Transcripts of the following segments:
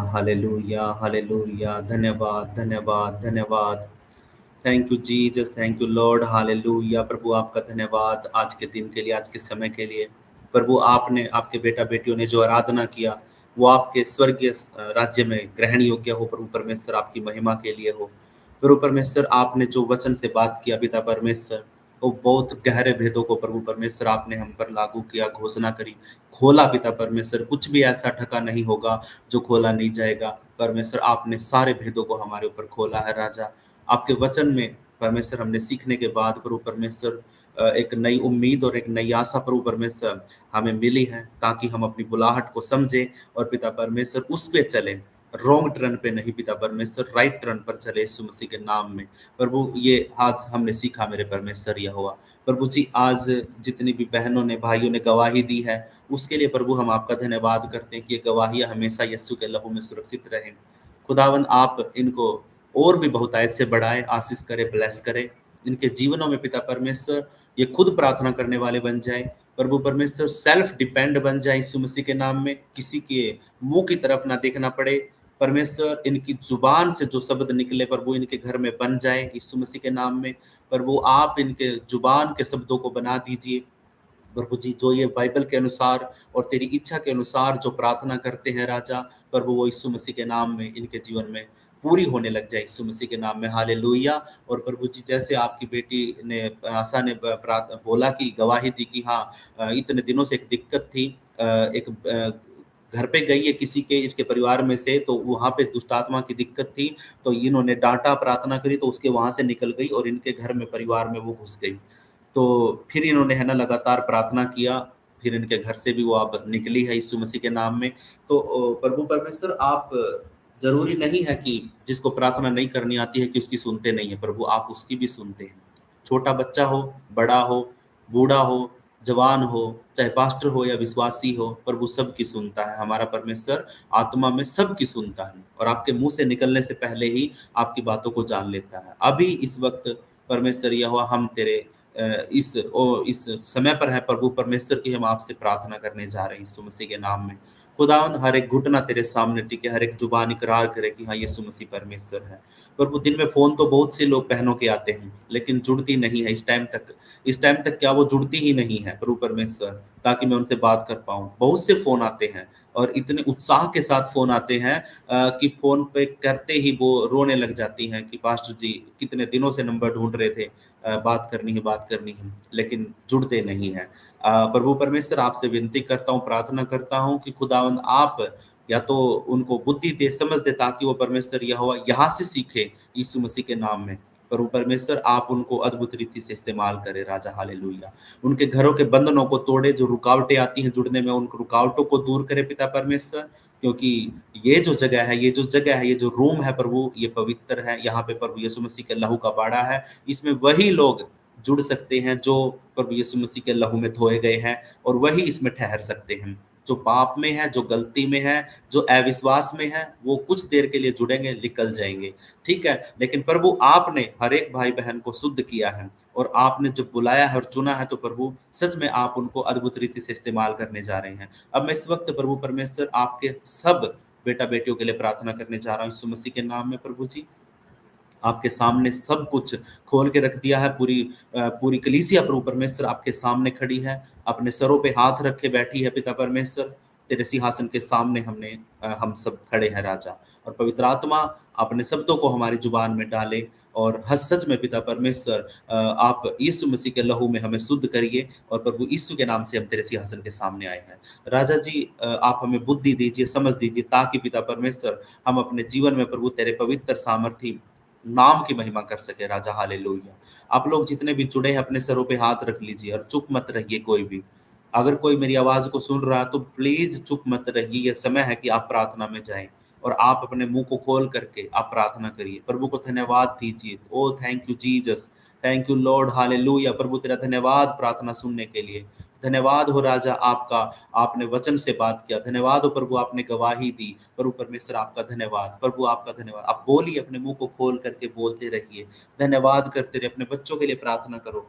Hallelujah, hallelujah. धन्यवाद, धन्यवाद, धन्यवाद। Thank you Jesus, thank you Lord, hallelujah. प्रभु आपका धन्यवाद आज के दिन के लिए, आज के समय के लिए। प्रभु आपने, आपके बेटा बेटियों ने जो आराधना किया वो आपके स्वर्गीय राज्य में ग्रहण योग्य हो। प्रभु परमेश्वर आपकी महिमा के लिए हो। प्रभु परमेश्वर आपने जो वचन से बात किया पिता परमेश्वर, वो बहुत गहरे भेदों को प्रभु परमेश्वर आपने हम पर लागू किया, घोषणा करी, खोला पिता परमेश्वर। कुछ भी ऐसा ढका नहीं होगा जो खोला नहीं जाएगा। परमेश्वर आपने सारे भेदों को हमारे ऊपर खोला है राजा। आपके वचन में परमेश्वर हमने सीखने के बाद प्रभु परमेश्वर एक नई उम्मीद और एक नई आशा प्रभु परमेश्वर हमें मिली है, ताकि हम अपनी बुलाहट को समझें और पिता परमेश्वर उस पे चले, रॉन्ग टर्न पे नहीं पिता परमेश्वर, राइट टर्न पर चले यीशु मसीह के नाम में। प्रभु ये आज हमने सीखा मेरे परमेश्वर यह हुआ। प्रभु जी आज जितनी भी बहनों ने भाइयों ने गवाही दी है उसके लिए प्रभु हम आपका धन्यवाद करते हैं कि ये गवाहियां हमेशा यीशु के लहू में सुरक्षित रहें। खुदावन आप इनको और भी बहुत ऐसे बढ़ाए, आशीष करे, ब्लेस करे इनके जीवनों में पिता परमेश्वर। ये खुद प्रार्थना करने वाले बन जाए प्रभु परमेश्वर, सेल्फ डिपेंड बन जाए यीशु मसीह के नाम में, किसी के मुंह की तरफ ना देखना पड़े परमेश्वर। इनकी जुबान से जो शब्द निकले प्रभु इनके घर में बन जाए यीशु मसीह के नाम में। प्रभु आप इनके जुबान के शब्दों को बना दीजिए प्रभु जी, जो ये बाइबल के अनुसार और तेरी इच्छा के अनुसार जो प्रार्थना करते हैं राजा, प्रभु वो यीशु मसीह के नाम में इनके जीवन में पूरी होने लग जाए यीशु मसीह के नाम में, हालेलुया। और प्रभु जी जैसे आपकी बेटी ने, आशा ने बोला कि गवाही दी कि हाँ इतने दिनों से एक दिक्कत थी, एक घर पे गई है किसी के इसके परिवार में से, तो वहाँ पे दुष्ट आत्मा की दिक्कत थी, तो इन्होंने डांटा, प्रार्थना करी, तो उसके वहाँ से निकल गई और इनके घर में परिवार में वो घुस गई। तो फिर इन्होंने है ना लगातार प्रार्थना किया, फिर इनके घर से भी वो अब निकली है यीशु मसीह के नाम में। तो प्रभु परमेश्वर आप, जरूरी नहीं है कि जिसको प्रार्थना नहीं करनी आती है कि उसकी सुनते नहीं है प्रभु, आप उसकी भी सुनते हैं। छोटा बच्चा हो, बड़ा हो, बूढ़ा हो, जवान हो, चाहे पास्टर हो या विश्वासी हो, प्रभु सबकी सुनता है हमारा परमेश्वर। आत्मा में सबकी सुनता है और आपके मुंह से निकलने से पहले ही आपकी बातों को जान लेता है। अभी इस वक्त परमेश्वर यहोवा हम तेरे इस समय पर है प्रभु परमेश्वर की, हम आपसे प्रार्थना करने जा रहे हैं यीशु मसीह के नाम में। खुदावन हर एक घुटना तेरे सामने टिके, हर एक जुबान इकरार करे कि हाँ यीशु मसीह परमेश्वर है। प्रभु दिन में फोन तो बहुत से लोग बहनों के आते हैं लेकिन जुड़ती नहीं है इस टाइम तक। इस टाइम तक क्या वो जुड़ती ही नहीं है प्रभु परमेश्वर, ताकि मैं उनसे बात कर पाऊं। बहुत से फोन आते हैं और इतने उत्साह के साथ फोन आते हैं कि फोन पे करते ही वो रोने लग जाती हैं कि पास्टर जी कितने दिनों से नंबर ढूंढ रहे थे, बात करनी है, बात करनी है, लेकिन जुड़ते नहीं हैं। प्रभु परमेश्वर आपसे विनती करता हूँ, प्रार्थना करता हूँ कि खुदावंद आप या तो उनको बुद्धि दे, समझ दे, ताकि वो परमेश्वर यहोवा यहाँ से सीखे यीशु मसीह के नाम में। प्रभु परमेश्वर आप उनको अद्भुत रीति से इस्तेमाल करें राजा, हालेलुया। उनके घरों के बंधनों को तोड़े, जो रुकावटें आती हैं जुड़ने में उन रुकावटों को दूर करे पिता परमेश्वर। क्योंकि ये जो जगह है, ये जो जगह है, ये जो रूम है प्रभु, ये पवित्र है। यहाँ पे प्रभु यीशु मसीह के लहू का बाड़ा है। इसमें वही लोग जुड़ सकते हैं जो प्रभु यीशु मसीह के लहू में धोए गए हैं, और वही इसमें ठहर सकते हैं। जो पाप में है, जो गलती में है, जो अविश्वास में है, वो कुछ देर के लिए जुड़ेंगे, निकल जाएंगे, ठीक है। लेकिन प्रभु आपने हर एक भाई बहन को शुद्ध किया है और आपने जब बुलाया है और चुना है, तो प्रभु सच में आप उनको अद्भुत रीति से इस्तेमाल करने जा रहे हैं। अब मैं इस वक्त प्रभु परमेश्वर आपके सब बेटा बेटियों के लिए प्रार्थना करने जा रहा हूँ यीशु मसीह के नाम में। प्रभु जी आपके सामने सब कुछ खोल के रख दिया है, पूरी कलीसिया प्रभु परमेश्वर आपके सामने खड़ी है, अपने सरों पे हाथ रखे बैठी है पिता परमेश्वर। तेरे सिंहासन के सामने हम सब खड़े हैं राजा। और पवित्र आत्मा अपने शब्दों को हमारी जुबान में डाले और हर सच में पिता परमेश्वर आप यीशु मसीह के लहू में हमें शुद्ध करिए। और प्रभु यीशु के नाम से हम तेरे सिंहासन के सामने आए हैं राजा जी। आप हमें बुद्धि दीजिए, समझ दीजिए, ताकि पिता परमेश्वर हम अपने जीवन में प्रभु तेरे पवित्र सामर्थी नाम की महिमा कर सके राजा, हालेलुया। आप लोग जितने भी जुड़े हैं अपने सरों पे हाथ रख लीजिए और चुप मत रहिए कोई भी। अगर कोई मेरी आवाज को सुन रहा है तो प्लीज चुप मत रहिए, ये समय है कि आप प्रार्थना में जाएं और आप अपने मुंह को खोल करके आप प्रार्थना करिए, प्रभु को धन्यवाद दीजिए। Oh thank you Jesus, thank you Lord, hallelujah. प्रभु तेरा धन्यवाद प्रार्थना सुनने के लिए, धन्यवाद हो राजा आपका। आपने वचन से बात किया, धन्यवाद हो प्रभु, आपने गवाही दी। प्रभु परमेश्वर आपका धन्यवाद, प्रभु आपका धन्यवाद। आप बोलिए, अपने मुंह को खोल करके बोलते रहिए, धन्यवाद करते रहिए। अपने बच्चों के लिए प्रार्थना करो,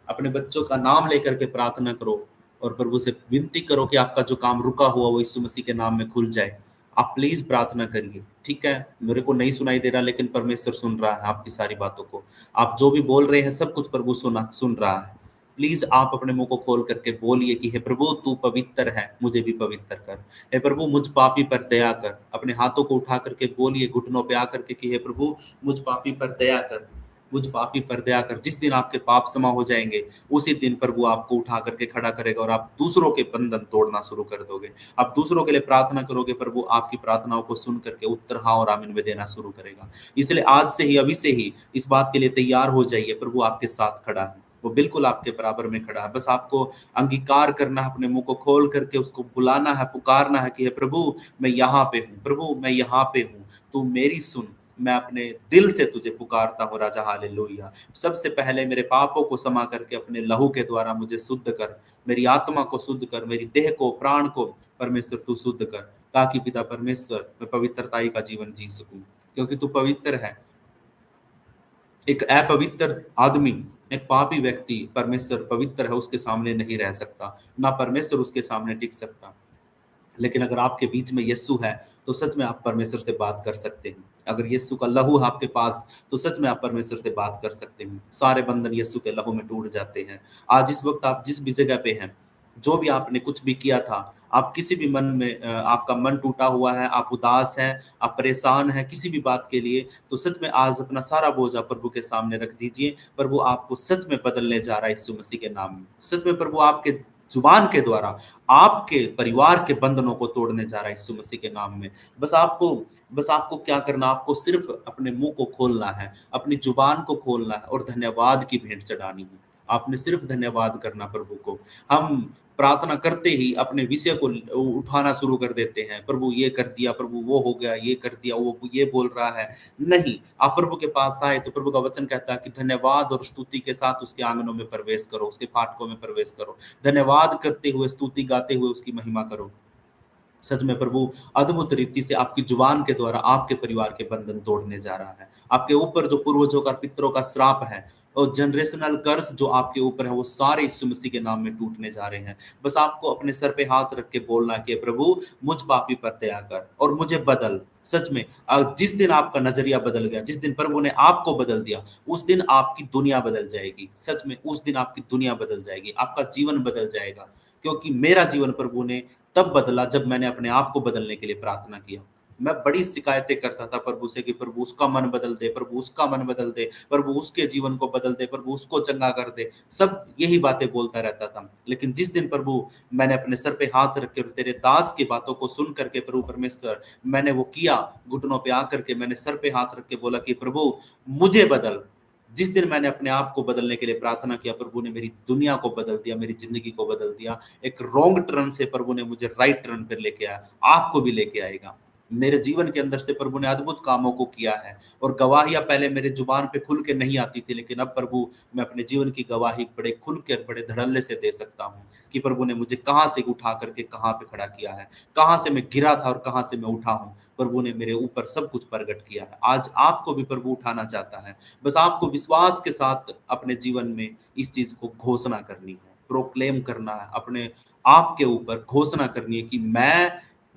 अपने बच्चों का नाम लेकर के प्रार्थना करो और प्रभु से विनती करो कि आपका जो काम रुका हुआ वो यीशु मसीह के नाम में खुल जाए। आप प्लीज प्रार्थना करिए, ठीक है? मेरे को नहीं सुनाई दे रहा, लेकिन परमेश्वर सुन रहा है आपकी सारी बातों को। आप जो भी बोल रहे हैं सब कुछ प्रभु सुन रहा है। प्लीज आप अपने मुंह को खोल करके बोलिए कि हे प्रभु तू पवित्र है, मुझे भी पवित्र कर। हे प्रभु मुझ पापी पर दया कर। अपने हाथों को उठा करके बोलिए घुटनों पे आकर के कि हे प्रभु मुझ पापी पर दया कर, मुझ पापी पर दया कर। जिस दिन आपके पाप क्षमा हो जाएंगे, उसी दिन प्रभु आपको उठा करके खड़ा करेगा और आप दूसरों के बंधन तोड़ना शुरू कर दोगे। आप दूसरों के लिए प्रार्थना करोगे, प्रभु आपकी प्रार्थनाओं को सुन करके उत्तर हाँ और आमीन में देना शुरू करेगा। इसलिए आज से ही, अभी से ही इस बात के लिए तैयार हो जाइए। प्रभु आपके साथ खड़ा है, वो बिल्कुल आपके बराबर में खड़ा है। बस आपको अंगीकार करना है, अपने मुंह को खोल करके उसको बुलाना है, पुकारना है कि हे प्रभु मैं यहाँ पे हूँ, प्रभु मैं यहाँ पे हूँ, तू मेरी सुन। मैं अपने दिल से तुझे पुकारता हूँ राजा, हालेलुया। सबसे पहले मेरे पापों को क्षमा करके अपने लहू के द्वारा मुझे शुद्ध कर, मेरी आत्मा को शुद्ध कर, मेरी देह को, प्राण को परमेश्वर तू शुद्ध कर, ताकि पिता परमेश्वर मैं पवित्रताई का जीवन जी सकूं, क्योंकि तू पवित्र है। एक अपवित्र आदमी, एक पापी व्यक्ति, परमेश्वर पवित्र है उसके सामने नहीं रह सकता, ना परमेश्वर उसके सामने टिक सकता। लेकिन अगर आपके बीच में यीशु है, तो सच में आप परमेश्वर से बात कर सकते हैं। अगर यीशु का लहू है आपके पास, तो सच में आप परमेश्वर से बात कर सकते हैं। सारे बंधन यीशु के लहू में टूट जाते हैं। आज इस वक्त आप जिस भी जगह पे हैं, जो भी आपने कुछ भी किया था, आप किसी भी मन में आपका मन टूटा हुआ है, आप उदास हैं, आप परेशान हैं किसी भी बात के लिए, तो सच में आज अपना सारा बोझ आप प्रभु के सामने रख दीजिए। प्रभु आपको सच में बदलने जा रहा है यीशु मसीह के नाम में। सच में प्रभु आपके जुबान के द्वारा आपके परिवार के बंधनों को तोड़ने जा रहा है यीशु मसीह के नाम में। बस आपको क्या करना, आपको सिर्फ अपने मुंह को खोलना है, अपनी जुबान को खोलना है और धन्यवाद की भेंट चढ़ानी है। आपने सिर्फ धन्यवाद करना प्रभु को। हम प्रार्थना करते ही अपने विषय को उठाना शुरू कर देते हैं, प्रभु ये कर दिया, प्रभु वो हो गया, ये कर दिया, वो ये बोल रहा है। नहीं, आप प्रभु के पास आए तो प्रभु का वचन कहता है कि धन्यवाद और स्तुति के साथ उसके आंगनों में प्रवेश करो, उसके फाटकों में प्रवेश करो। धन्यवाद करते हुए, स्तुति गाते हुए उसकी महिमा करो। सच में प्रभु अद्भुत रीति से आपकी जुबान के द्वारा आपके परिवार के बंधन तोड़ने जा रहा है। आपके ऊपर जो पूर्वजों का, पितरों का श्राप है और जनरेशनल कर्ज जो आपके ऊपर है, वो सारे यीशु मसीह के नाम में टूटने जा रहे हैं। बस आपको अपने सर पे हाथ रख के बोलना कि प्रभु मुझ पापी पर दया कर और मुझे बदल। सच में जिस दिन आपका नजरिया बदल गया, जिस दिन प्रभु ने आपको बदल दिया, उस दिन आपकी दुनिया बदल जाएगी। सच में उस दिन आपकी दुनिया बदल जाएगी, आपका जीवन बदल जाएगा। क्योंकि मेरा जीवन प्रभु ने तब बदला जब मैंने अपने आप को बदलने के लिए प्रार्थना किया। मैं बड़ी शिकायतें करता था प्रभु से कि प्रभु उसका मन बदल दे, प्रभु उसका मन बदल दे, प्रभु उसके जीवन को बदल दे, प्रभु उसको चंगा कर दे। सब यही बातें बोलता रहता था। लेकिन जिस दिन प्रभु मैंने अपने सर पे हाथ रख के तेरे दास की बातों को सुन करके प्रभु परमेश्वर मैंने वो किया, घुटनों पे आकर के मैंने सर पे हाथ रख के बोला कि प्रभु मुझे बदल। जिस दिन मैंने अपने आप को बदलने के लिए प्रार्थना किया, प्रभु ने मेरी दुनिया को बदल दिया, मेरी जिंदगी को बदल दिया। एक रॉन्ग टर्न से प्रभु ने मुझे राइट टर्न पर लेके आया, आपको भी लेके आएगा। मेरे जीवन के अंदर से प्रभु ने अद्भुत कामों को किया है और गवाहियां पहले मेरे जुबान पे खुल के नहीं आती थी, लेकिन अब प्रभु मैं अपने जीवन की गवाही बड़े खुल के और बड़े धड़ल्ले से दे सकता हूँ कि प्रभु ने मुझे कहाँ से उठा करके कहाँ पे खड़ा किया है, कहाँ से मैं गिरा था और कहाँ से मैं उठा हूँ। प्रभु ने मेरे ऊपर सब कुछ प्रकट किया है। आज आपको भी प्रभु उठाना चाहता है। बस आपको विश्वास के साथ अपने जीवन में इस चीज को घोषणा करनी है, प्रोक्लेम करना है, अपने आप के ऊपर घोषणा करनी है कि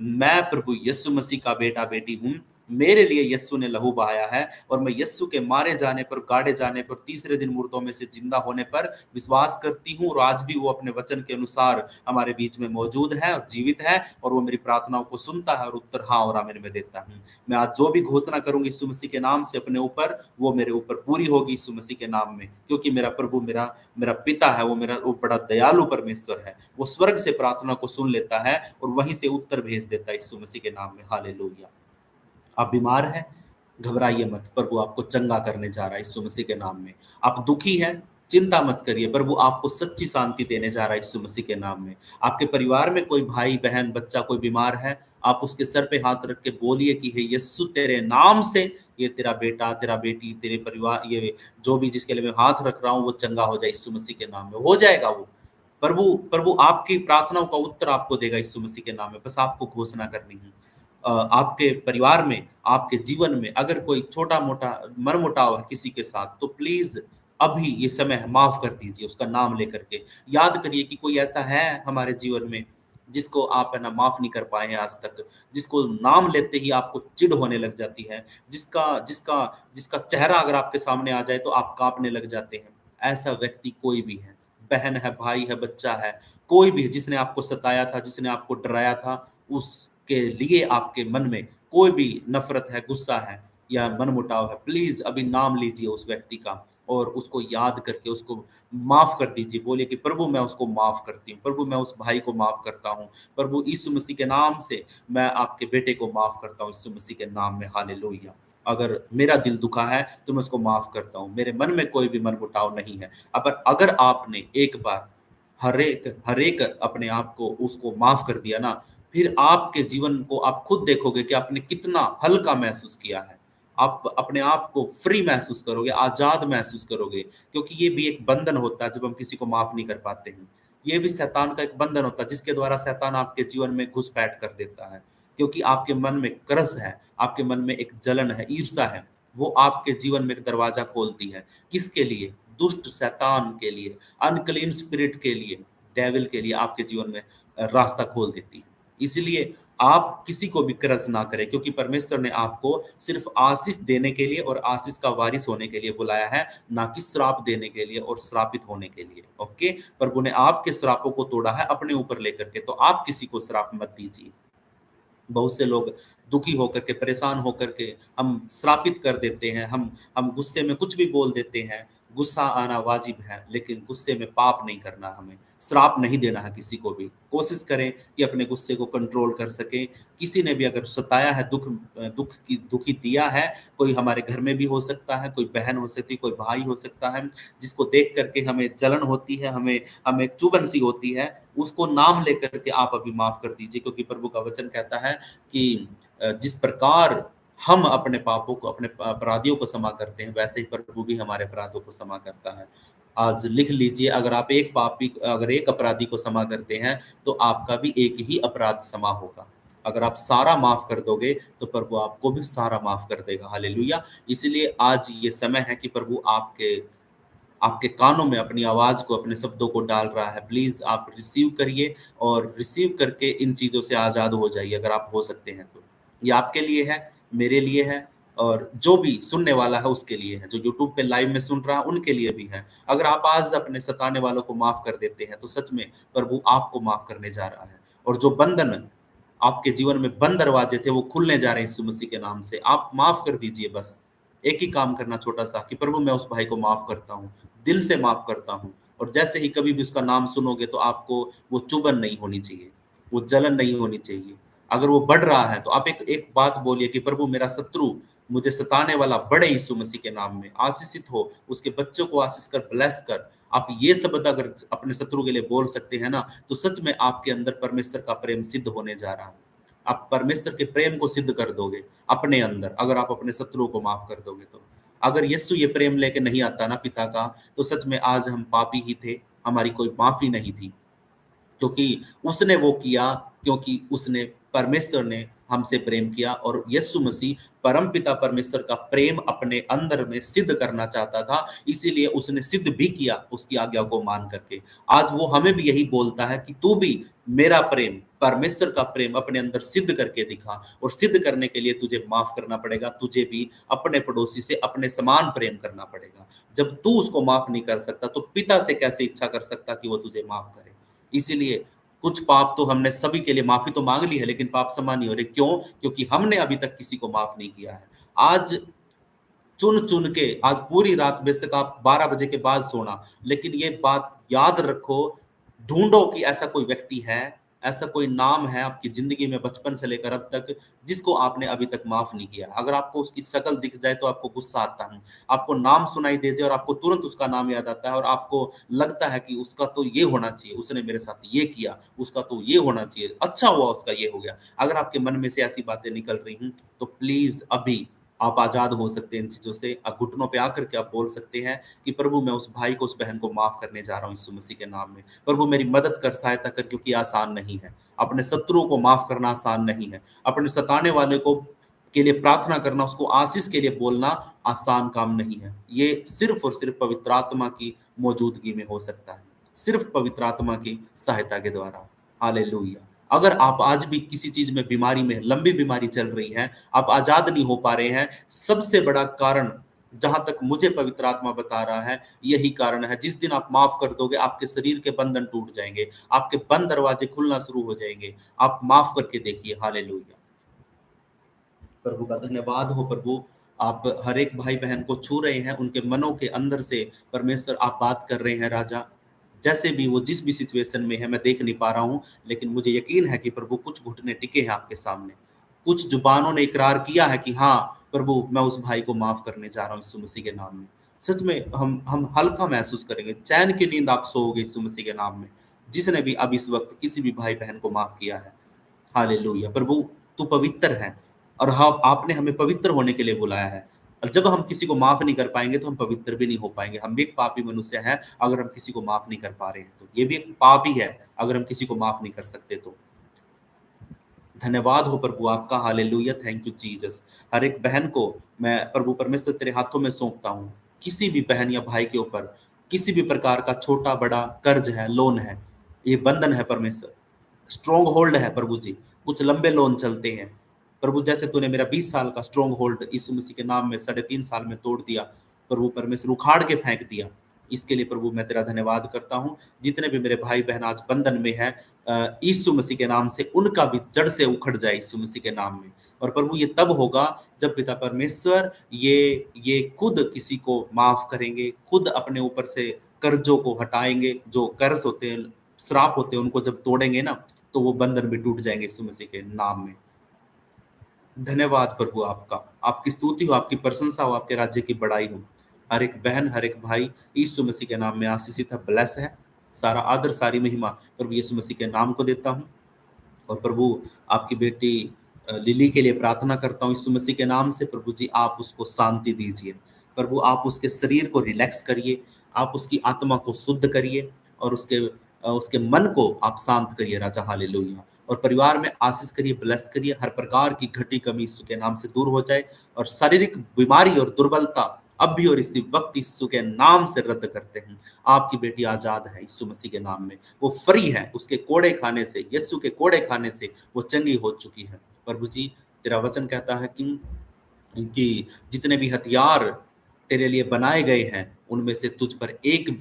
मैं प्रभु यीशु मसीह का बेटा बेटी हूं। मेरे लिए यीशु ने लहू बहाया है और मैं यीशु के मारे जाने पर, गाड़े जाने पर, तीसरे दिन मुर्दों में से जिंदा होने पर विश्वास करती हूँ। और आज भी वो अपने वचन के अनुसार हमारे बीच में मौजूद है और जीवित है और वो मेरी प्रार्थनाओं को सुनता है और उत्तर हाँ और आमीन में देता हूँ। मैं आज जो भी घोषणा करूंगी यीशु मसीह के नाम से अपने ऊपर, वो मेरे ऊपर पूरी होगी यीशु मसीह के नाम में। क्योंकि मेरा प्रभु, मेरा मेरा पिता है, वो बड़ा दयालु परमेश्वर है। वो स्वर्ग से प्रार्थना को सुन लेता है और वहीं से उत्तर भेज देता है यीशु मसीह के नाम में। हालेलुया। आप बीमार हैं, घबराइए मत, प्रभु आपको चंगा करने जा रहा है यीशु मसीह के नाम में। आप दुखी हैं, चिंता मत करिए, प्रभु आपको सच्ची शांति देने जा रहा है यीशु मसीह के नाम में। आपके परिवार में कोई भाई बहन बच्चा कोई बीमार है, आप उसके सर पे हाथ रख के बोलिए कि हे यीशु तेरे नाम से ये तेरा बेटा, तेरा बेटी, तेरे परिवार, ये जो भी जिसके लिए मैं हाथ रख रहा हूँ वो चंगा हो जाए यीशु मसीह के नाम में। हो जाएगा वो। प्रभु प्रभु आपकी प्रार्थनाओं का उत्तर आपको देगा यीशु मसीह के नाम में। बस आपको घोषणा करनी है। आपके परिवार में, आपके जीवन में अगर कोई छोटा मोटा मनमुटाव है किसी के साथ, तो प्लीज अभी ये समय है, माफ कर दीजिए उसका नाम लेकर के। याद करिए कि कोई ऐसा है हमारे जीवन में जिसको आप है ना माफ नहीं कर पाए हैं आज तक, जिसको नाम लेते ही आपको चिढ़ होने लग जाती है, जिसका जिसका जिसका चेहरा अगर आपके सामने आ जाए तो आप कांपने लग जाते हैं। ऐसा व्यक्ति कोई भी है, बहन है, भाई है, बच्चा है, कोई भी है जिसने आपको सताया था, जिसने आपको डराया था, उसके लिए आपके मन में कोई भी नफरत है, गुस्सा है या मनमुटाव है, प्लीज अभी नाम लीजिए उस व्यक्ति का और उसको याद करके उसको माफ कर दीजिए। बोलिए कि प्रभु मैं उसको माफ करती हूँ, प्रभु मैं उस भाई को माफ करता हूँ, प्रभु यीशु मसीह के नाम से मैं आपके बेटे को माफ करता हूँ, यीशु मसीह के नाम में, हालेलुया। अगर मेरा दिल दुखा है तो मैं उसको माफ करता हूँ, मेरे मन में कोई भी मनमुटाव नहीं है। अब अगर आपने एक बार हर एक अपने आप को उसको माफ कर दिया ना, फिर आपके जीवन को आप खुद देखोगे कि आपने कितना हल्का महसूस किया है। आप अपने आप को फ्री महसूस करोगे, आजाद महसूस करोगे, क्योंकि ये भी एक बंधन होता है जब हम किसी को माफ नहीं कर पाते हैं। ये भी शैतान का एक बंधन होता है जिसके द्वारा शैतान आपके जीवन में घुसपैठ कर देता है, क्योंकि आपके मन में क्रस है, आपके मन में एक जलन है, ईर्षा है, वो आपके जीवन में एक दरवाजा खोलती है। किसके लिए? दुष्ट शैतान के लिए, अनक्लीन स्पिरिट के लिए, डेविल के लिए आपके जीवन में रास्ता खोल देती है। इसलिए आप किसी को भी क्रस ना करें, क्योंकि परमेश्वर ने आपको सिर्फ आशीष देने के लिए और आशीष का वारिस होने के लिए बुलाया है, ना कि श्राप देने के लिए और श्रापित होने के लिए। ओके, प्रभु ने आपके श्रापों को तोड़ा है अपने ऊपर लेकर के, तो आप किसी को श्राप मत दीजिए। बहुत से लोग दुखी होकर के, परेशान होकर के हम श्रापित कर देते हैं, हम गुस्से में कुछ भी बोल देते हैं। गुस्सा आना वाजिब है, लेकिन गुस्से में पाप नहीं करना, हमें श्राप नहीं देना है किसी को भी। कोशिश करें कि अपने गुस्से को कंट्रोल कर सकें। किसी ने भी अगर सताया है, दुखी दिया है, कोई हमारे घर में भी हो सकता है, कोई बहन हो सकती है, कोई भाई हो सकता है, जिसको देख करके हमें जलन होती है, हमें हमें चुभन सी होती है, उसको नाम लेकर के आप अभी माफ कर दीजिए, क्योंकि प्रभु का वचन कहता है कि जिस प्रकार हम अपने पापों को, अपने अपराधियों को क्षमा करते हैं, वैसे ही प्रभु भी हमारे अपराधों को क्षमा करता है। आज लिख लीजिए, अगर एक अपराधी को क्षमा करते हैं तो आपका भी एक ही अपराध क्षमा होगा। अगर आप सारा माफ कर दोगे तो प्रभु आपको भी सारा माफ कर देगा। हालेलुया। इसलिए आज ये समय है कि प्रभु आपके आपके कानों में अपनी आवाज को, अपने शब्दों को डाल रहा है। प्लीज आप रिसीव करिए और रिसीव करके इन चीजों से आजाद हो जाइए अगर आप हो सकते हैं तो। ये आपके लिए है, मेरे लिए है, और जो भी सुनने वाला है उसके लिए है, जो यूट्यूब पे लाइव में सुन रहा है उनके लिए भी है। अगर आप आज अपने सताने वालों को माफ कर देते हैं तो सच में प्रभु आपको माफ करने जा रहा है, और जो बंधन आपके जीवन में बंद दरवाजे थे वो खुलने जा रहे हैं यीशु मसीह के नाम से। आप माफ कर दीजिए बस। एक ही काम करना छोटा सा कि प्रभु मैं उस भाई को माफ करता हूँ, दिल से माफ करता हूँ। और जैसे ही कभी भी उसका नाम सुनोगे तो आपको वो चुभन नहीं होनी चाहिए, वो जलन नहीं होनी चाहिए। अगर वो बढ़ रहा है तो आप एक एक बात बोलिए कि प्रभु मेरा शत्रु, मुझे सताने वाला बड़े यीशु मसीह के नाम में आशीषित हो, उसके बच्चों को आशीष कर, ब्लेस कर। आप ये शब्द अगर अपने शत्रु के लिए बोल सकते हैं ना, तो सच में आपके अंदर परमेश्वर का प्रेम सिद्ध होने जा रहा है। आप परमेश्वर के प्रेम को सिद्ध कर दोगे अपने अंदर, अगर आप अपने शत्रुओं को माफ कर दोगे तो। अगर यीशु ये प्रेम लेके नहीं आता ना पिता का, तो सच में आज हम पापी ही थे, हमारी कोई माफी नहीं थी। क्योंकि उसने वो किया, क्योंकि उसने, परमेश्वर ने हमसे प्रेम किया, और यीशु मसीह परमपिता परमेश्वर का प्रेम अपने अंदर में सिद्ध करना चाहता था, इसीलिए उसने सिद्ध भी किया उसकी आज्ञा को मान करके। आज वो हमें भी यही बोलता है कि तू भी मेरा प्रेम, परमेश्वर का प्रेम अपने अंदर सिद्ध करके दिखा, और सिद्ध करने के लिए तुझे माफ करना पड़ेगा, तुझे भी अपने पड़ोसी से अपने समान प्रेम करना पड़ेगा। जब तू उसको माफ नहीं कर सकता तो पिता से कैसे इच्छा कर सकता कि वो तुझे माफ करे। इसीलिए कुछ पाप तो हमने सभी के लिए माफी तो मांग ली है, लेकिन पाप क्षमा नहीं हो रहे। क्यों? क्योंकि हमने अभी तक किसी को माफ नहीं किया है। आज चुन चुन के, आज पूरी रात बेशक आप 12 बजे के बाद सोना, लेकिन ये बात याद रखो, ढूंढो कि ऐसा कोई व्यक्ति है, ऐसा कोई नाम है आपकी जिंदगी में बचपन से लेकर अब तक, जिसको आपने अभी तक माफ नहीं किया। अगर आपको उसकी शक्ल दिख जाए तो आपको गुस्सा आता है, आपको नाम सुनाई दे जाए और आपको तुरंत उसका नाम याद आता है, और आपको लगता है कि उसका तो ये होना चाहिए, उसने मेरे साथ ये किया, उसका तो ये होना चाहिए, अच्छा हुआ उसका ये हो गया। अगर आपके मन में से ऐसी बातें निकल रही हैं तो प्लीज अभी आप आजाद हो सकते हैं इन चीजों से। घुटनों पे आकर के आप बोल सकते हैं कि प्रभु मैं उस भाई को, उस बहन को माफ करने जा रहा हूँ यीशु मसीह के नाम में। प्रभु मेरी मदद कर, सहायता कर, क्योंकि आसान नहीं है। अपने शत्रुओं को माफ करना आसान नहीं है। अपने सताने वाले को के लिए प्रार्थना करना, उसको आशीष के लिए बोलना आसान काम नहीं है। ये सिर्फ और सिर्फ पवित्र आत्मा की मौजूदगी में हो सकता है, सिर्फ पवित्र आत्मा की सहायता के द्वारा। हालेलुया, अगर आप आज भी किसी चीज में बीमारी में लंबी बीमारी चल रही है, आप आजाद नहीं हो पा रहे हैं, सबसे बड़ा कारण जहां तक मुझे पवित्र आत्मा बता रहा है, यही कारण है। जिस दिन आप माफ कर दोगे, आपके शरीर के बंधन टूट जाएंगे, आपके बंद दरवाजे खुलना शुरू हो जाएंगे। आप माफ करके देखिए। हालेलुया। प्रभु का धन्यवाद हो। प्रभु आप हर एक भाई बहन को छू रहे हैं, उनके मनों के अंदर से परमेश्वर आप बात कर रहे हैं राजा। जैसे भी वो जिस भी सिचुएशन में है, मैं देख नहीं पा रहा हूँ, लेकिन मुझे यकीन है कि प्रभु कुछ घुटने टिके हैं आपके सामने। कुछ जुबानों ने इकरार किया है कि हाँ प्रभु, मैं उस भाई को माफ करने जा रहा हूँ यीशु मसीह के नाम में। सच में हम हल्का महसूस करेंगे, चैन की नींद आप सोओगे यीशु मसीह के नाम में। जिसने भी अब इस वक्त किसी भी भाई बहन को माफ किया है, हालेलुया। प्रभु तू पवित्र है, और हाँ, आपने हमें पवित्र होने के लिए बुलाया है। और जब हम किसी को माफ नहीं कर पाएंगे तो हम पवित्र भी नहीं हो पाएंगे। हम भी एक पापी मनुष्य हैं, अगर हम किसी को माफ नहीं कर पा रहे हैं तो ये भी एक पाप ही है, अगर हम किसी को माफ नहीं कर सकते तो। धन्यवाद हो प्रभु आपका। Hallelujah, thank you Jesus. हर एक बहन को मैं प्रभु परमेश्वर तेरे हाथों में सौंपता हूँ। किसी भी बहन या भाई के ऊपर किसी भी प्रकार का छोटा बड़ा कर्ज है, लोन है, ये बंधन है परमेश्वर, स्ट्रॉन्ग होल्ड है प्रभु जी। कुछ लंबे लोन चलते हैं प्रभु, जैसे तूने मेरा 20 साल का स्ट्रॉन्ग होल्ड यीशु मसीह के नाम में 3.5 साल में तोड़ दिया प्रभु परमेश्वर, उखाड़ के फेंक दिया। इसके लिए प्रभु मैं तेरा धन्यवाद करता हूँ। जितने भी मेरे भाई बहन आज बंधन में है, यीशु मसीह के नाम से उनका भी जड़ से उखड़ जाए यीशु मसीह के नाम में। और प्रभु ये तब होगा जब पिता परमेश्वर ये खुद किसी को माफ करेंगे, खुद अपने ऊपर से कर्जों को हटाएंगे। जो कर्ज होते हैं, श्राप होते हैं, उनको जब तोड़ेंगे ना, तो वो बंधन भी टूट जाएंगे यीशु मसीह के नाम में। धन्यवाद प्रभु आपका। आपकी स्तुति हो, आपकी प्रशंसा हो, आपके राज्य की बड़ाई हो। हर एक बहन हर एक भाई यीशु मसीह के नाम में आशीषित है, ब्लेस है। सारा आदर सारी महिमा प्रभु यीशु मसीह के नाम को देता हूँ। और प्रभु आपकी बेटी लिली के लिए प्रार्थना करता हूँ यीशु मसीह के नाम से। प्रभु जी आप उसको शांति दीजिए, प्रभु आप उसके शरीर को रिलैक्स करिए, आप उसकी आत्मा को शुद्ध करिए, और उसके मन को आप शांत करिए राजा। हालेलुया। और परिवार में आशीष करिए, ब्लेस करिए, हर प्रकार की घटी कमी यीशु के नाम से दूर हो जाए। और शारीरिक बीमारी और दुर्बलता अब भी और इसी वक्त यीशु के नाम से रद्द करते हैं। आपकी बेटी आजाद है यीशु मसीह के नाम में, वो फ्री है। उसके कोड़े खाने से, यीशु के कोड़े खाने से वो चंगी हो चुकी है। प्रभु जी तेरा वचन कहता है कि जितने भी हथियार तेरे लिए बनाए गए हैं, उनमें से तुझ पर एक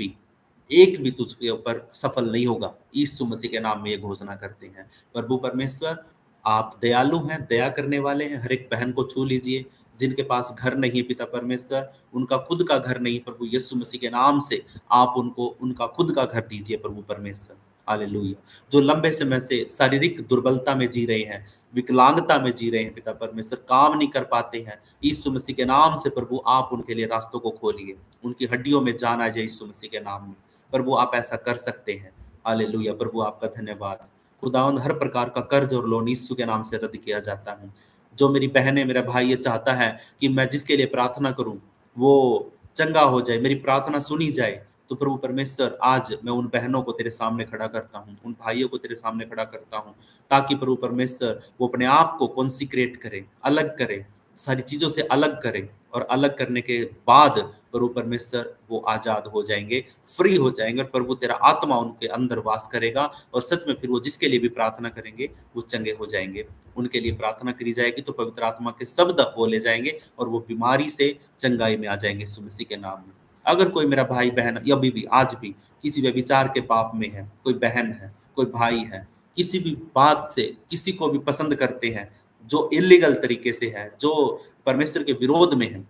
भी तुझके ऊपर सफल नहीं होगा। यीशु मसीह के नाम में ये घोषणा करते हैं। प्रभु परमेश्वर आप दयालु हैं, दया करने वाले हैं। हर एक बहन को छू लीजिए, जिनके पास घर नहीं है पिता परमेश्वर, उनका खुद का घर नहीं, प्रभु यीशु मसीह के नाम से आप उनको उनका खुद का घर दीजिए प्रभु परमेश्वर। हालेलुया। जो लंबे समय से शारीरिक दुर्बलता में जी रहे हैं, विकलांगता में जी रहे हैं पिता परमेश्वर, काम नहीं कर पाते हैं, यीशु मसीह के नाम से प्रभु आप उनके लिए रास्तों को खोलिए। उनकी हड्डियों में जान आ जाए यीशु मसीह के नाम में। प्रभु आप ऐसा कर सकते हैं। हालेलुया। प्रभु आपका धन्यवाद। खुदावंद हर प्रकार का कर्ज और लोन यीशु के नाम से रद्द किया जाता है। जो मेरी बहन है, मेरा भाई ये चाहता है कि मैं जिसके लिए प्रार्थना करूं वो चंगा हो जाए, मेरी प्रार्थना सुनी जाए, तो प्रभु परमेश्वर आज मैं उन बहनों को तेरे सामने खड़ा करता हूँ, उन भाइयों को तेरे सामने खड़ा करता हूँ, ताकि प्रभु परमेश्वर वो अपने आप को कॉन्सिक्रेट करे, अलग करे, सारी चीजों से अलग करे। और अलग करने के बाद प्रभु परमेश्वर वो आजाद हो जाएंगे, फ्री हो जाएंगे, और प्रभु तेरा आत्मा उनके अंदर वास करेगा। और सच में फिर वो जिसके लिए भी प्रार्थना करेंगे वो चंगे हो जाएंगे। उनके लिए प्रार्थना करी जाएगी तो पवित्र आत्मा के शब्द बोले जाएंगे, और वो बीमारी से चंगाई में आ जाएंगे यीशु मसीह के नाम में। अगर कोई मेरा भाई बहन या अभी भी आज भी किसी व्यभिचार के पाप में है, कोई बहन है, कोई भाई है, किसी भी बात से किसी को भी पसंद करते हैं जो इलीगल तरीके से है, जो परमेश्वर के विरोध में है,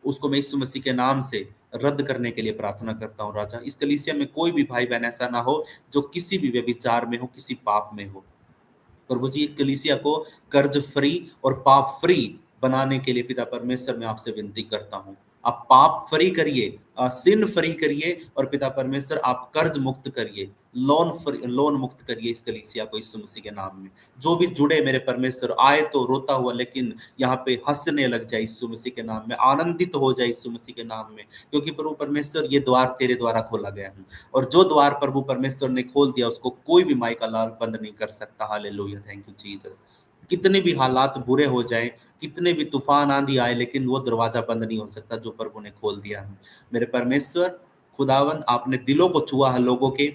उसको मैं यीशु मसीह के नाम से रद्द करने के लिए प्रार्थना करता हूँ राजा। इस कलीसिया में कोई भी भाई बहन ऐसा ना हो जो किसी भी व्यभिचार में हो, किसी पाप में हो। प्रभु जी कलीसिया को कर्ज फ्री और पाप फ्री बनाने के लिए पिता परमेश्वर मैं आपसे विनती करता हूँ। आप पाप फ्री करिए, सिन फ्री करिए, और पिता परमेश्वर आप कर्ज मुक्त करिए, लोन मुक्त करिए इस कलीसिया को यीशु मसीह के नाम में। जो भी जुड़े मेरे परमेश्वर, आए तो रोता हुआ लेकिन यहाँ पे हंसने लग जाए यीशु मसीह के नाम में, आनंदित हो जाए यीशु मसीह के नाम में, क्योंकि प्रभु परमेश्वर ये द्वार तेरे द्वारा खोला गया है। और जो द्वार प्रभु परमेश्वर ने खोल दिया उसको कोई भी माई का लाल बंद नहीं कर सकता। Hallelujah, thank you Jesus. कितने भी हालात बुरे हो जाए, कितने भी तूफान आंधी आए, लेकिन वो दरवाजा बंद नहीं हो सकता जो प्रभु ने खोल दिया है। मेरे परमेश्वर खुदावन आपने दिलों को छुआ है लोगों के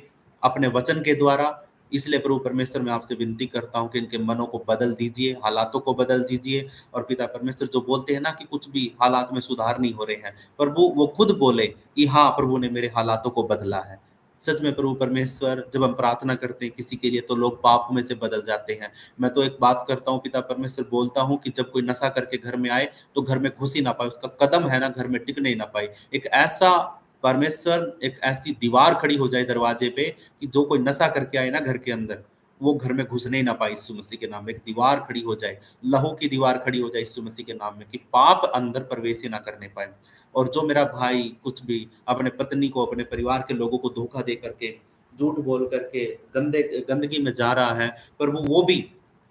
अपने वचन के द्वारा। इसलिए प्रभु परमेश्वर मैं आपसे विनती करता हूँ कि इनके मनों को बदल दीजिए, हालातों को बदल दीजिए। और पिता परमेश्वर जो बोलते हैं ना कि कुछ भी हालात में सुधार नहीं हो रहे हैं, प्रभु वो खुद बोले कि हाँ प्रभु ने मेरे हालातों को बदला है। सच में प्रभु परमेश्वर, जब हम प्रार्थना करते हैं किसी के लिए तो लोग पाप में से बदल जाते हैं। मैं तो एक बात करता हूँ पिता परमेश्वर, बोलता हूँ कि जब कोई नशा करके घर में आए तो घर में घुस ही ना पाए, उसका कदम है ना घर में टिकने ही ना पाए। एक ऐसा परमेश्वर, एक ऐसी दीवार खड़ी हो जाए दरवाजे पे कि जो कोई नशा करके आए ना घर के अंदर, वो घर में घुसने ही ना पाए। यीशु मसीह के नाम में एक दीवार खड़ी हो जाए, लहू की दीवार खड़ी हो जाए यीशु मसीह के नाम में, कि पाप अंदर प्रवेश ही ना करने पाए। और जो मेरा भाई कुछ भी अपने पत्नी को, अपने परिवार के लोगों को धोखा दे करके, झूठ बोल करके गंदगी में जा रहा है, पर वो भी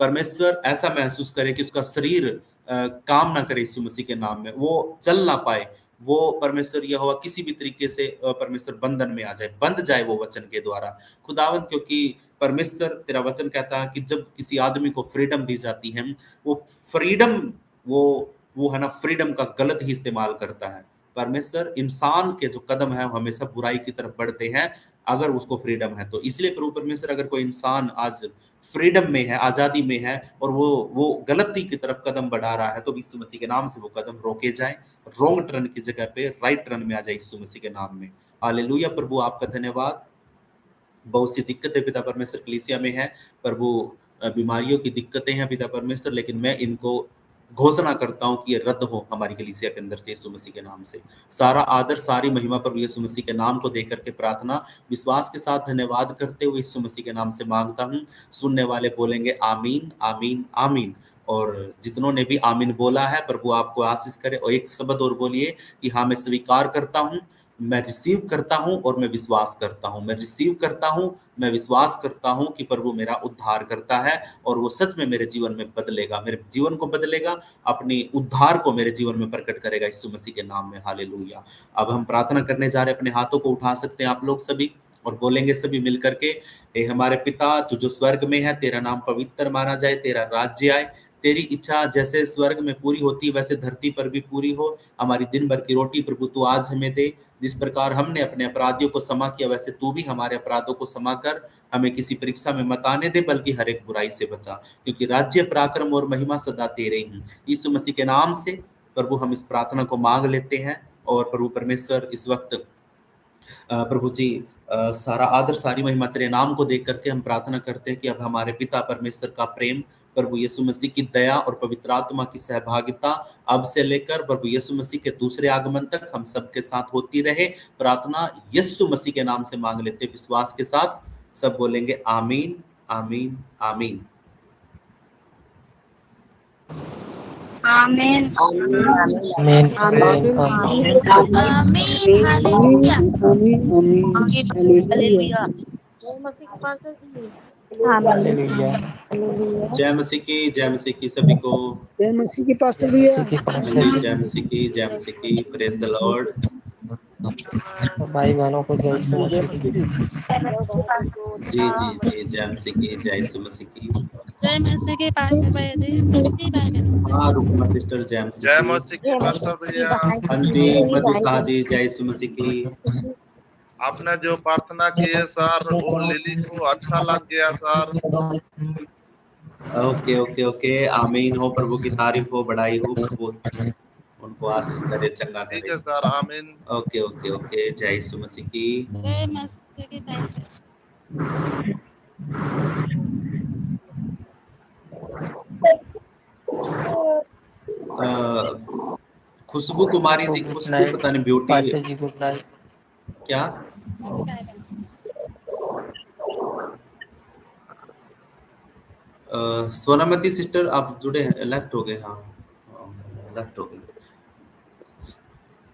परमेश्वर ऐसा महसूस करे कि उसका शरीर काम ना करे यीशु मसीह के नाम में, वो चल ना पाए, वो परमेश्वर यहोवा किसी भी तरीके से परमेश्वर बंधन में आ जाए, बंध जाए वो वचन के द्वारा खुदावन। क्योंकि परमेश्वर तेरा वचन कहता है कि जब किसी आदमी को फ्रीडम दी जाती है, वो फ्रीडम, वो है ना फ्रीडम का गलत ही इस्तेमाल करता है। परमेश्वर, इंसान के जो कदम है वो हमेशा बुराई की तरफ बढ़ते हैं अगर उसको फ्रीडम है तो। इसलिए प्रभु परमेश्वर, अगर कोई इंसान आज फ्रीडम में है, आजादी में है, और वो गलती की तरफ कदम बढ़ा रहा है, तो यीशु मसीह के नाम से वो कदम रोके जाए, रॉन्ग टर्न की जगह पे राइट टर्न में आ जाए यीशु मसीह के नाम में। हालेलुया। प्रभु आपका धन्यवाद। बहुत सी दिक्कतें पिता परमेश्वर कलीसिया में है प्रभु, बीमारियों की दिक्कतें हैं पिता परमेश्वर, लेकिन मैं इनको घोषणा करता हूं कि ये रद्द हो हमारी कलीसिया के अंदर से यीशु मसीह के नाम से। सारा आदर, सारी महिमा प्रभु यीशु मसीह के नाम को देकर के प्रार्थना विश्वास के साथ धन्यवाद करते हुए यीशु मसीह के नाम से मांगता हूं। सुनने वाले बोलेंगे आमीन, आमीन, आमीन। और जितनों ने भी आमीन बोला है, प्रभु आपको आशीष करे। और एक शब्द और बोलिए कि हाँ, मैं स्वीकार करता हूं, मैं रिसीव करता हूं और मैं विश्वास करता हूं। मैं रिसीव करता हूं, मैं विश्वास करता हूं कि प्रभु मेरा उद्धार करता है, और वो सच में मेरे जीवन में बदलेगा, मेरे जीवन को बदलेगा, अपनी उद्धार को मेरे जीवन में प्रकट करेगा यीशु मसीह के नाम में। हालेलुया। अब हम प्रार्थना करने जा रहे हैं। अपने हाथों को उठा सकते हैं आप लोग सभी, और बोलेंगे सभी मिल करके, हे हमारे पिता तू जो स्वर्ग में है, तेरा नाम पवित्र माना जाए, तेरा राज्य आए, तेरी इच्छा जैसे स्वर्ग में पूरी होती है वैसे धरती पर भी पूरी हो। हमारी दिन भर की रोटी प्रभु तू आज हमें दे। जिस प्रकार हमने अपने अपराधियों को क्षमा किया, वैसे तू भी हमारे अपराधों को क्षमा कर। हमें किसी परीक्षा में मत आने दे, बल्कि हर एक बुराई से बचा, क्योंकि राज्य, पराक्रम और महिमा सदा तेरे ही। यीशु मसीह के नाम से प्रभु हम इस प्रार्थना को मांग लेते हैं। और प्रभु परमेश्वर, इस वक्त प्रभु जी, सारा आदर, सारी महिमा तेरे नाम को देख करके हम प्रार्थना करते हैं कि अब हमारे पिता परमेश्वर का प्रेम, प्रभु यीशु मसीह की दया और पवित्र आत्मा की सहभागिता अब से लेकर प्रभु यीशु मसीह के दूसरे आगमन तक हम सबके साथ होती रहे। प्रार्थना यीशु मसीह के नाम से मांग लेते विश्वास के साथ। सब बोलेंगे आमीन, आमीन, आमीन। आमीन, आमीन, आमीन, आमीन, आमीन, आमीन, हालेलुया, आमीन, आमीन, आमीन, हालेलुया। हालेलुया। जय मसीह के पास जी। आमीन, हालेलुया। जय मसीह की, जय मसीह की सभी को। जय मसीह की पास भैया। हाँ जी, जय मसीह की, जय मसीह की। Praise the Lord. भाई बहनों को जय यीशु मसीह की। जी जी जी, जय मसीह की, जय यीशु मसीह की। जय मसीह के पास भैया जी, सभी भाई बहन जय हाँ, मसीह। रुकना सिस्टर, जय मसीह जय की। मसीह की पास्टर भैया। हाँ जी, मधु शाह जी, जय यीशु मसीह की। आपने जो प्रार्थना की है सर, वो लिली को अच्छा लग गया सर। ओके ओके ओके, आमीन हो, प्रभु की तारीफ हो, बड़ाई हो, प्रभु उनको आशीष करे, चंगा ठीक करे। है सर, आमीन। ओके ओके ओके, जय यीशु मसीह की। जय मसीह के पास। खुशबू कुमारी जी, गुड खुशबू नाइट पता नहीं ब्यूटी पास्टर जी, गुड नाइट। क्या, सोनामती सिस्टर आप जुड़े हैं, लेफ्ट हो गए। हाँ, लेफ्ट हो गए।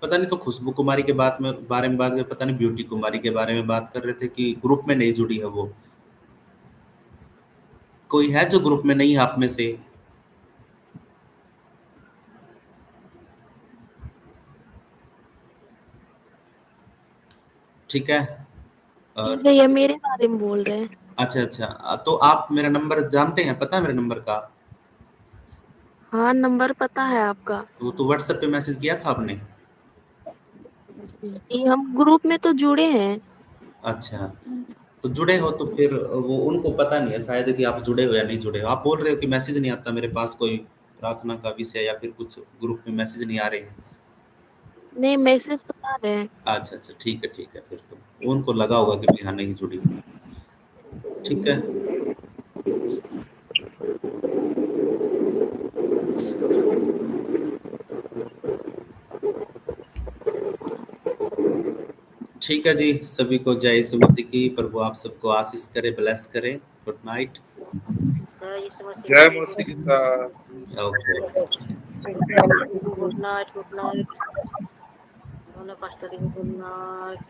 पता नहीं, तो खुशबू कुमारी के बारे में बात कर, पता नहीं ब्यूटी कुमारी के बारे में बात कर रहे थे कि ग्रुप में नहीं जुड़ी है वो। कोई है जो ग्रुप में नहीं है आप में से? ठीक है। और भैया मेरे बारे में बोल रहे हैं। अच्छा अच्छा, तो आप मेरा नंबर जानते हैं, पता है मेरे नंबर का? हाँ, नंबर पता है आपका। वो तो व्हाट्सएप पे मैसेज किया था आपने। जी, हम ग्रुप में तो जुड़े हैं। अच्छा, तो जुड़े हो तो फिर वो उनको पता नहीं है शायद कि आप जुड़े हो या नहीं जुड़े हो। आप बोल रहे हो कि मैसेज नहीं आता मेरे पास कोई प्रार्थना का विषय या फिर कुछ ग्रुप में मैसेज नहीं आ रहे हैं। नहीं, मैसेज तो आ रहे हैं। अच्छा अच्छा, ठीक है फिर तो उनको लगा होगा कि भी हाँ नहीं जुड़ी हुई। ठीक है, ठीक है जी। सभी को जय यीशु मसीह की। प्रभु आप सबको आशीष करे, ब्लेस करे। Good night. जय मसीह की sir. Okay okay. Good night, good night. दोनों पास्टर जी को गुड नाइट।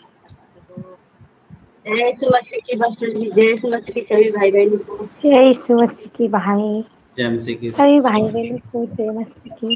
जय यीशु मसीह की पास्टर जी, जय यीशु मसीह की सभी भाई बहनों को। जय यीशु मसीह की भाई, जय मसीह की। सभी भाई बहनों को जय मसीह की।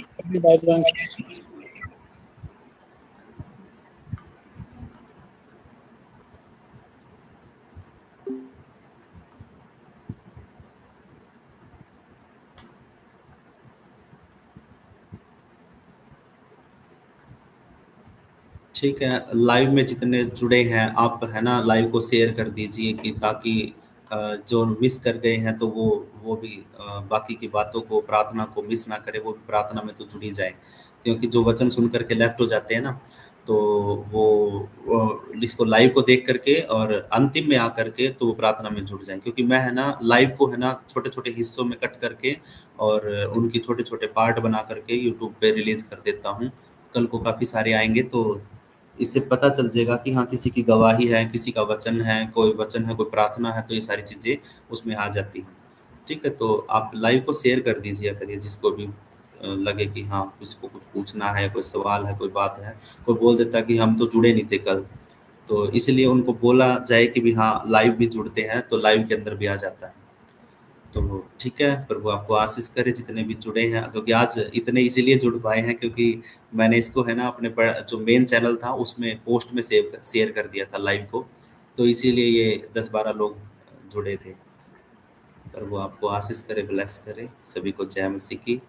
ठीक है, लाइव में जितने जुड़े हैं आप है ना, लाइव को शेयर कर दीजिए कि ताकि जो मिस कर गए हैं तो वो भी बाकी की बातों को, प्रार्थना को मिस ना करे, वो भी प्रार्थना में तो जुड़ी जाए। क्योंकि जो वचन सुन करके लेफ्ट हो जाते हैं ना, तो वो इसको लाइव को देख करके और अंतिम में आकर के तो वो प्रार्थना में जुड़ जाएं। क्योंकि मैं है ना लाइव को है ना छोटे छोटे हिस्सों में कट करके और उनकी छोटे छोटे पार्ट बना करके यूट्यूब पे रिलीज कर देता हूँ। कल को काफ़ी सारे आएंगे तो इससे पता चल जाएगा कि हाँ किसी की गवाही है, किसी का वचन है, कोई प्रार्थना है, तो ये सारी चीज़ें उसमें आ जाती हैं। ठीक है, तो आप लाइव को शेयर कर दीजिए करिए, जिसको भी लगे कि हाँ किसको कुछ पूछना है, कोई सवाल है, कोई बात है। कोई बोल देता कि हम तो जुड़े नहीं थे कल, तो इसलिए उनको बोला जाए कि भी हाँ लाइव भी जुड़ते हैं, तो लाइव के अंदर भी आ जाता है। तो ठीक है, प्रभु आपको आशीष करे जितने भी जुड़े हैं। क्योंकि आज इतने इसीलिए जुड़ पाए हैं क्योंकि मैंने इसको है ना अपने जो मेन चैनल था उसमें पोस्ट में शेयर कर दिया था लाइव को, तो इसीलिए ये 10-12 लोग जुड़े थे। प्रभु आपको आशीष करे, ब्लेस करे। सभी को जय मसीह की।